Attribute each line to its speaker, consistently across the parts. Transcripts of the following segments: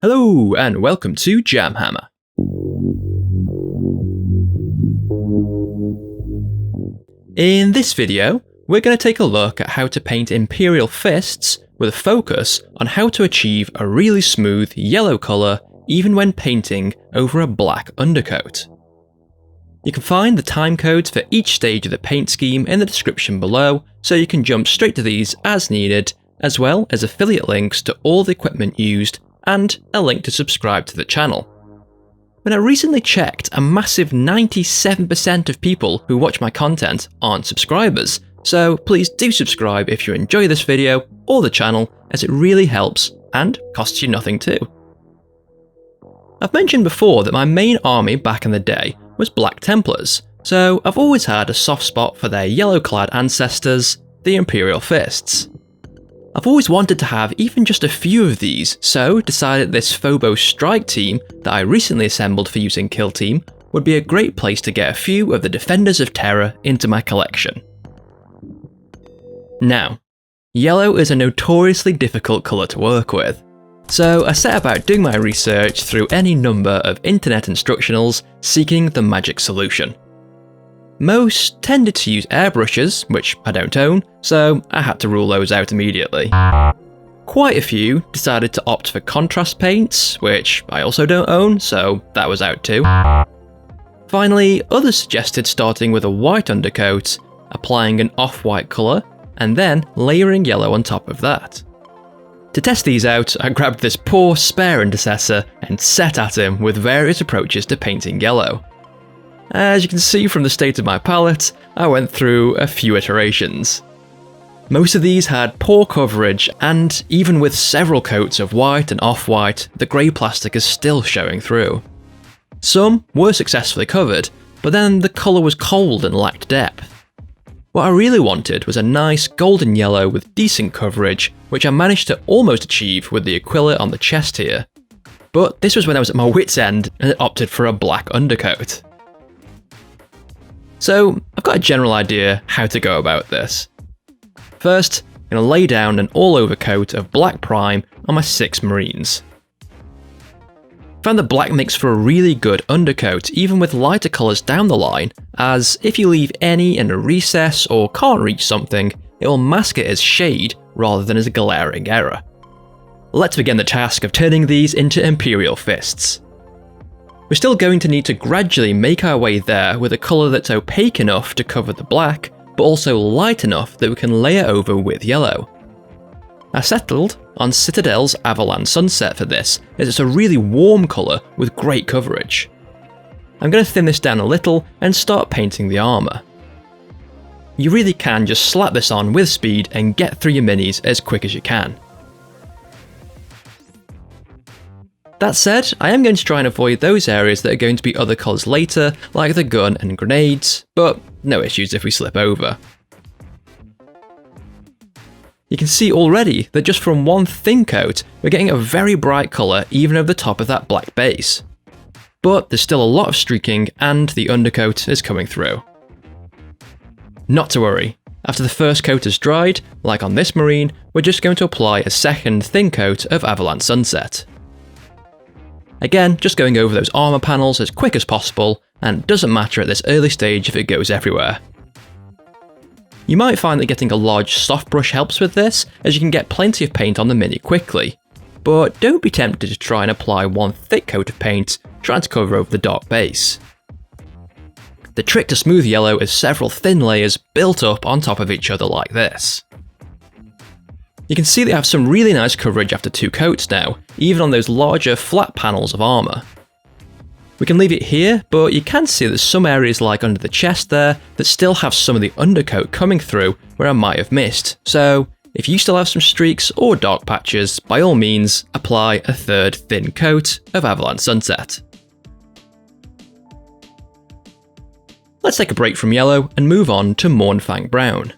Speaker 1: Hello and welcome to JamHammer. In this video, we're going to take a look at how to paint Imperial Fists with a focus on how to achieve a really smooth yellow colour even when painting over a black undercoat. You can find the timecodes for each stage of the paint scheme in the description below, so you can jump straight to these as needed, as well as affiliate links to all the equipment used and a link to subscribe to the channel. When I recently checked, a massive 97% of people who watch my content aren't subscribers, so please do subscribe if you enjoy this video or the channel, as it really helps and costs you nothing too. I've mentioned before that my main army back in the day was Black Templars, so I've always had a soft spot for their yellow-clad ancestors, the Imperial Fists. I've always wanted to have even just a few of these, so decided this Phobos strike team that I recently assembled for using Kill Team would be a great place to get a few of the Defenders of Terror into my collection. Now, yellow is a notoriously difficult colour to work with, so I set about doing my research through any number of internet instructionals seeking the magic solution. Most tended to use airbrushes, which I don't own, so I had to rule those out immediately. Quite a few decided to opt for contrast paints, which I also don't own, so that was out too. Finally, others suggested starting with a white undercoat, applying an off-white colour, and then layering yellow on top of that. To test these out, I grabbed this poor spare intercessor and set at him with various approaches to painting yellow. As you can see from the state of my palette, I went through a few iterations. Most of these had poor coverage, and even with several coats of white and off-white, the grey plastic is still showing through. Some were successfully covered, but then the colour was cold and lacked depth. What I really wanted was a nice golden yellow with decent coverage, which I managed to almost achieve with the Aquilas on the chest here. But this was when I was at my wit's end and opted for a black undercoat. So I've got a general idea how to go about this. First, I'm going to lay down an all-over coat of black prime on my 6 Marines. Found the black makes for a really good undercoat even with lighter colours down the line, as if you leave any in a recess or can't reach something, it will mask it as shade rather than as a glaring error. Let's begin the task of turning these into Imperial Fists. We're still going to need to gradually make our way there with a colour that's opaque enough to cover the black, but also light enough that we can layer over with yellow. I settled on Citadel's Averland Sunset for this, as it's a really warm colour with great coverage. I'm going to thin this down a little and start painting the armour. You really can just slap this on with speed and get through your minis as quick as you can. That said, I am going to try and avoid those areas that are going to be other colours later, like the gun and grenades, but no issues if we slip over. You can see already that just from one thin coat, we're getting a very bright colour even over the top of that black base. But there's still a lot of streaking and the undercoat is coming through. Not to worry, after the first coat has dried, like on this Marine, we're just going to apply a second thin coat of Averland Sunset. Again, just going over those armour panels as quick as possible, and it doesn't matter at this early stage if it goes everywhere. You might find that getting a large soft brush helps with this, as you can get plenty of paint on the mini quickly, but don't be tempted to try and apply one thick coat of paint, trying to cover over the dark base. The trick to smooth yellow is several thin layers built up on top of each other like this. You can see they have some really nice coverage after 2 coats now, even on those larger flat panels of armour. We can leave it here, but you can see there's some areas like under the chest there that still have some of the undercoat coming through where I might have missed, so if you still have some streaks or dark patches, by all means apply a third thin coat of Averland Sunset. Let's take a break from yellow and move on to Mournfang Brown.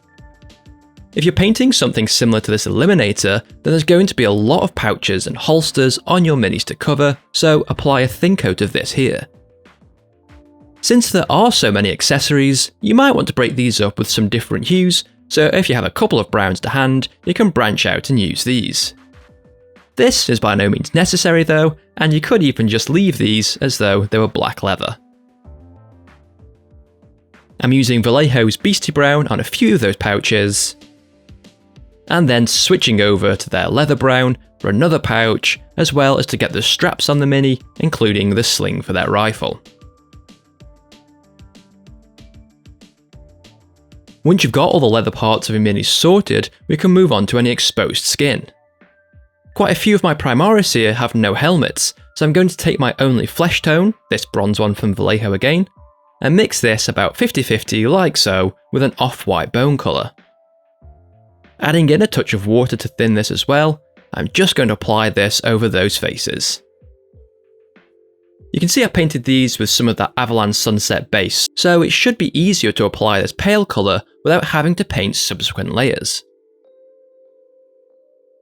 Speaker 1: If you're painting something similar to this Eliminator, then there's going to be a lot of pouches and holsters on your minis to cover, so apply a thin coat of this here. Since there are so many accessories, you might want to break these up with some different hues, so if you have a couple of browns to hand, you can branch out and use these. This is by no means necessary though, and you could even just leave these as though they were black leather. I'm using Vallejo's Beastie Brown on a few of those pouches, and then switching over to their Leather Brown for another pouch, as well as to get the straps on the Mini, including the sling for their rifle. Once you've got all the leather parts of your Minis sorted, we can move on to any exposed skin. Quite a few of my Primaris here have no helmets, so I'm going to take my only Fleshtone, this bronze one from Vallejo again, and mix this about 50-50 like so with an off-white bone colour. Adding in a touch of water to thin this as well, I'm just going to apply this over those faces. You can see I painted these with some of that Averland Sunset base, so it should be easier to apply this pale colour without having to paint subsequent layers.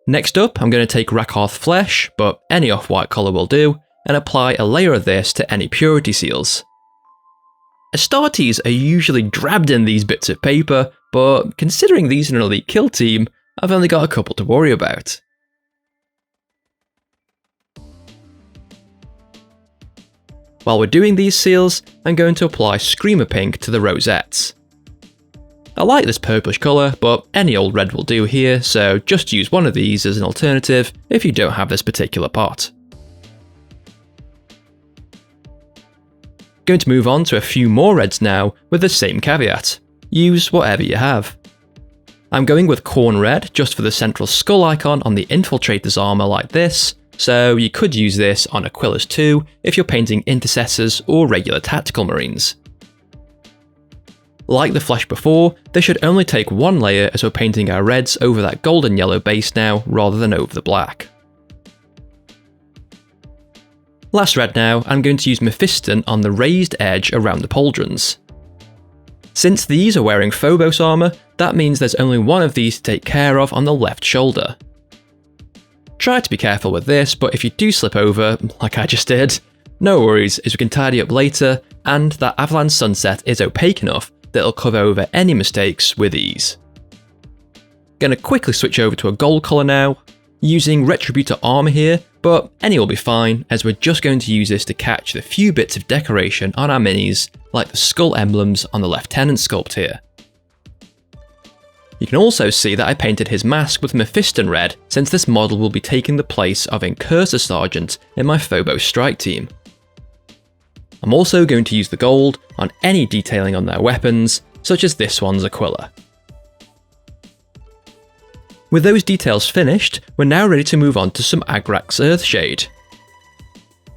Speaker 1: Next up, I'm going to take Rakarth Flesh, but any off-white colour will do, and apply a layer of this to any purity seals. Astartes are usually drabbed in these bits of paper, but considering these are an elite kill team, I've only got a couple to worry about. While we're doing these seals, I'm going to apply Screamer Pink to the Rosettes. I like this purplish colour, but any old red will do here, so just use one of these as an alternative if you don't have this particular pot. Going to move on to a few more reds now with the same caveat. Use whatever you have. I'm going with Khorne Red just for the central skull icon on the Infiltrator's armour like this, so you could use this on Aquilas too if you're painting Intercessors or regular tactical marines. Like the flesh before, this should only take one layer as we're painting our reds over that golden yellow base now rather than over the black. Last red now, I'm going to use Mephiston on the raised edge around the pauldrons. Since these are wearing Phobos armour, that means there's only one of these to take care of on the left shoulder. Try to be careful with this, but if you do slip over, like I just did, no worries, as we can tidy up later, and that Averland Sunset is opaque enough that it'll cover over any mistakes with ease. Gonna quickly switch over to a gold colour now, using Retributor armour here, but any will be fine, as we're just going to use this to catch the few bits of decoration on our minis, like the skull emblems on the Lieutenant sculpt here. You can also see that I painted his mask with Mephiston Red, since this model will be taking the place of Incursor Sergeant in my Phobos strike team. I'm also going to use the gold on any detailing on their weapons, such as this one's Aquila. With those details finished, we're now ready to move on to some Agrax Earthshade.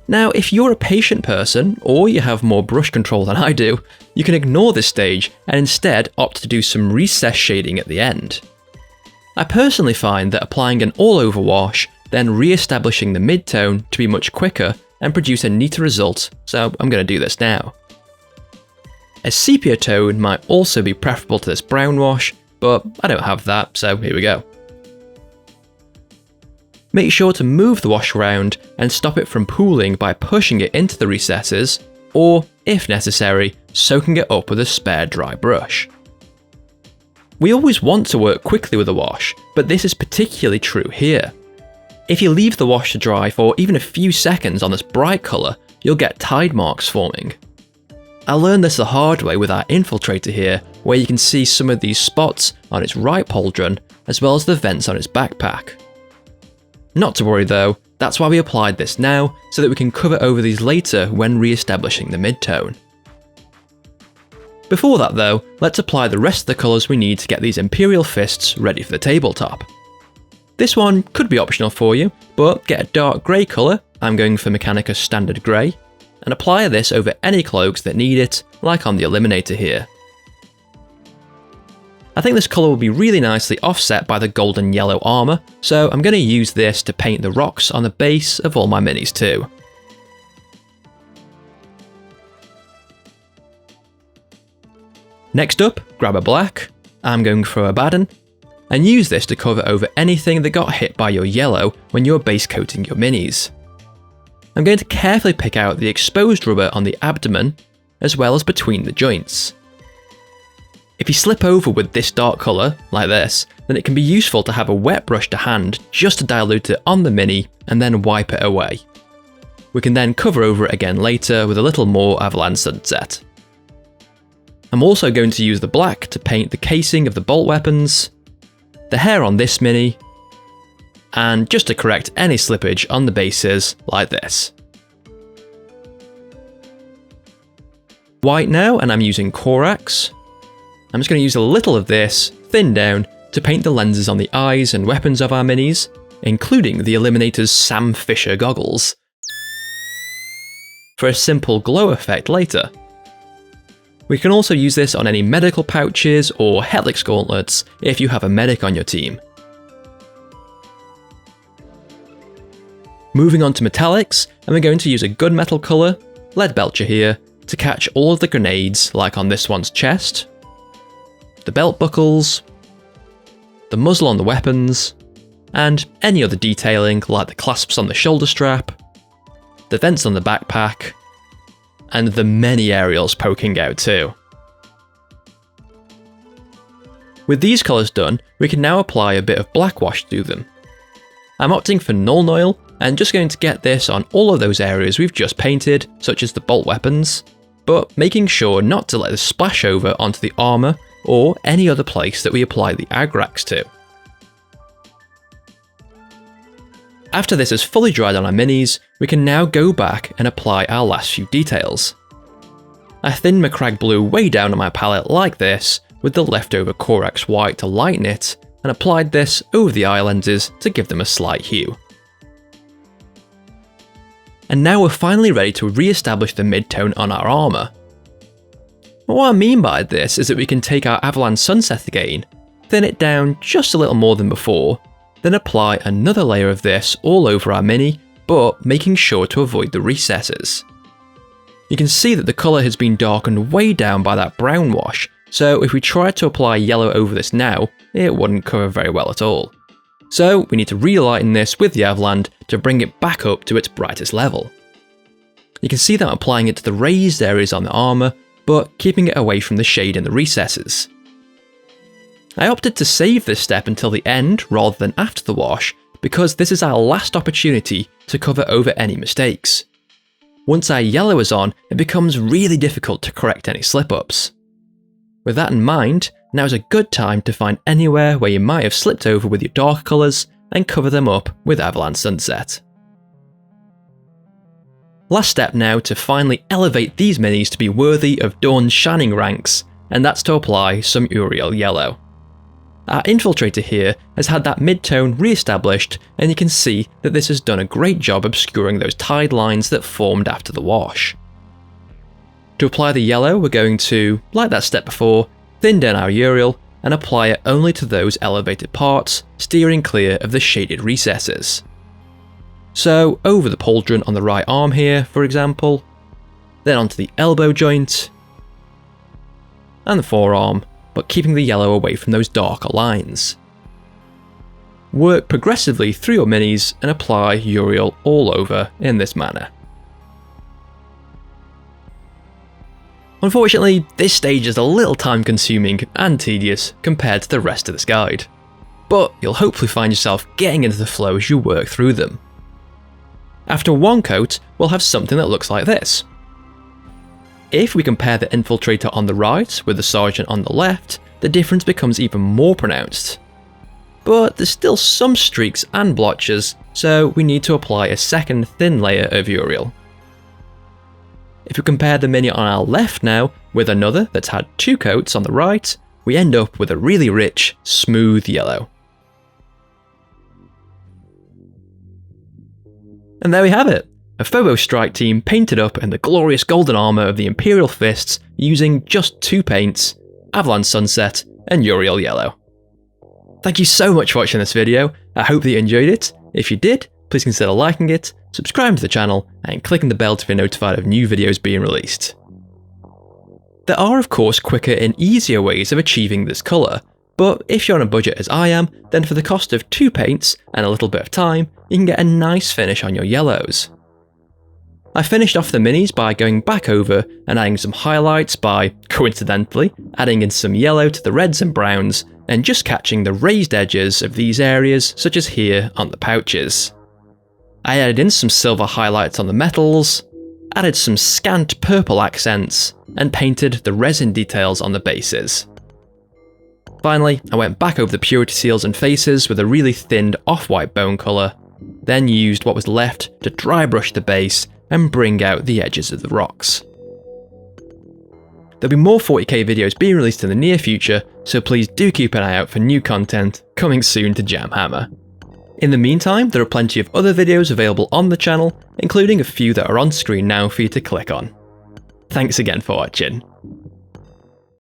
Speaker 1: Now, if you're a patient person, or you have more brush control than I do, you can ignore this stage and instead opt to do some recess shading at the end. I personally find that applying an all-over wash, then re-establishing the mid-tone to be much quicker and produce a neater result, so I'm going to do this now. A sepia tone might also be preferable to this brown wash, but I don't have that, so here we go. Make sure to move the wash around and stop it from pooling by pushing it into the recesses, or, if necessary, soaking it up with a spare dry brush. We always want to work quickly with a wash, but this is particularly true here. If you leave the wash to dry for even a few seconds on this bright colour, you'll get tide marks forming. I learned this the hard way with our Infiltrator here, where you can see some of these spots on its right pauldron, as well as the vents on its backpack. Not to worry though, that's why we applied this now, so that we can cover over these later when re-establishing the mid-tone. Before that though, let's apply the rest of the colours we need to get these Imperial Fists ready for the tabletop. This one could be optional for you, but get a dark grey colour, I'm going for Mechanicus Standard Grey, and apply this over any cloaks that need it, like on the Eliminator here. I think this colour will be really nicely offset by the golden yellow armour, so I'm going to use this to paint the rocks on the base of all my minis too. Next up, grab a black, I'm going for Abaddon, and use this to cover over anything that got hit by your yellow when you were base coating your minis. I'm going to carefully pick out the exposed rubber on the abdomen, as well as between the joints. If you slip over with this dark colour, like this, then it can be useful to have a wet brush to hand just to dilute it on the mini and then wipe it away. We can then cover over it again later with a little more Averland Sunset. I'm also going to use the black to paint the casing of the bolt weapons, the hair on this mini, and just to correct any slippage on the bases like this. White now, and I'm using Corax. I'm just going to use a little of this, thinned down, to paint the lenses on the eyes and weapons of our minis, including the Eliminator's Sam Fisher goggles, for a simple glow effect later. We can also use this on any medical pouches or helix gauntlets if you have a medic on your team. Moving on to metallics, and we're going to use a gunmetal colour, Leadbelcher here, to catch all of the grenades like on this one's chest, the belt buckles, the muzzle on the weapons, and any other detailing like the clasps on the shoulder strap, the vents on the backpack, and the many aerials poking out too. With these colours done, we can now apply a bit of black wash to them. I'm opting for Nuln Oil and just going to get this on all of those areas we've just painted, such as the bolt weapons, but making sure not to let this splash over onto the armour or any other place that we apply the Agrax to. After this is fully dried on our minis, we can now go back and apply our last few details. I thinned Macragge blue way down on my palette like this, with the leftover Corax white to lighten it, and applied this over the eye lenses to give them a slight hue. And now we're finally ready to re-establish the mid-tone on our armour. What I mean by this is that we can take our Averland Sunset again, thin it down just a little more than before, then apply another layer of this all over our mini, but making sure to avoid the recesses. You can see that the colour has been darkened way down by that brown wash, so if we tried to apply yellow over this now, it wouldn't cover very well at all. So we need to relighten this with the Averland to bring it back up to its brightest level. You can see that I'm applying it to the raised areas on the armour, but keeping it away from the shade and the recesses. I opted to save this step until the end rather than after the wash, because this is our last opportunity to cover over any mistakes. Once our yellow is on, it becomes really difficult to correct any slip-ups. With that in mind, now is a good time to find anywhere where you might have slipped over with your dark colours and cover them up with Averland Sunset. Last step now to finally elevate these minis to be worthy of Dawn's shining ranks, and that's to apply some Yriel yellow. Our Infiltrator here has had that mid-tone re-established, and you can see that this has done a great job obscuring those tide lines that formed after the wash. To apply the yellow, we're going to, like that step before, thin down our Yriel and apply it only to those elevated parts, steering clear of the shaded recesses. So over the pauldron on the right arm here, for example, then onto the elbow joint, and the forearm, but keeping the yellow away from those darker lines. Work progressively through your minis and apply Yriel all over in this manner. Unfortunately, this stage is a little time consuming and tedious compared to the rest of this guide, but you'll hopefully find yourself getting into the flow as you work through them. After one coat, we'll have something that looks like this. If we compare the Infiltrator on the right with the Sergeant on the left, the difference becomes even more pronounced. But there's still some streaks and blotches, so we need to apply a second thin layer of Yriel. If we compare the mini on our left now with another that's had two coats on the right, we end up with a really rich, smooth yellow. And there we have it, a Phobos strike team painted up in the glorious golden armour of the Imperial Fists using just two paints, Averland Sunset and Yriel Yellow. Thank you so much for watching this video, I hope that you enjoyed it. If you did, please consider liking it, subscribing to the channel, and clicking the bell to be notified of new videos being released. There are of course quicker and easier ways of achieving this colour, but if you're on a budget as I am, then for the cost of two paints and a little bit of time, you can get a nice finish on your yellows. I finished off the minis by going back over and adding some highlights by, coincidentally, adding in some yellow to the reds and browns, and just catching the raised edges of these areas, such as here on the pouches. I added in some silver highlights on the metals, added some scant purple accents, and painted the resin details on the bases. Finally, I went back over the purity seals and faces with a really thinned off-white bone colour, then used what was left to dry brush the base and bring out the edges of the rocks. There'll be more 40k videos being released in the near future, so please do keep an eye out for new content coming soon to JamHammer. In the meantime, there are plenty of other videos available on the channel, including a few that are on screen now for you to click on. Thanks again for watching.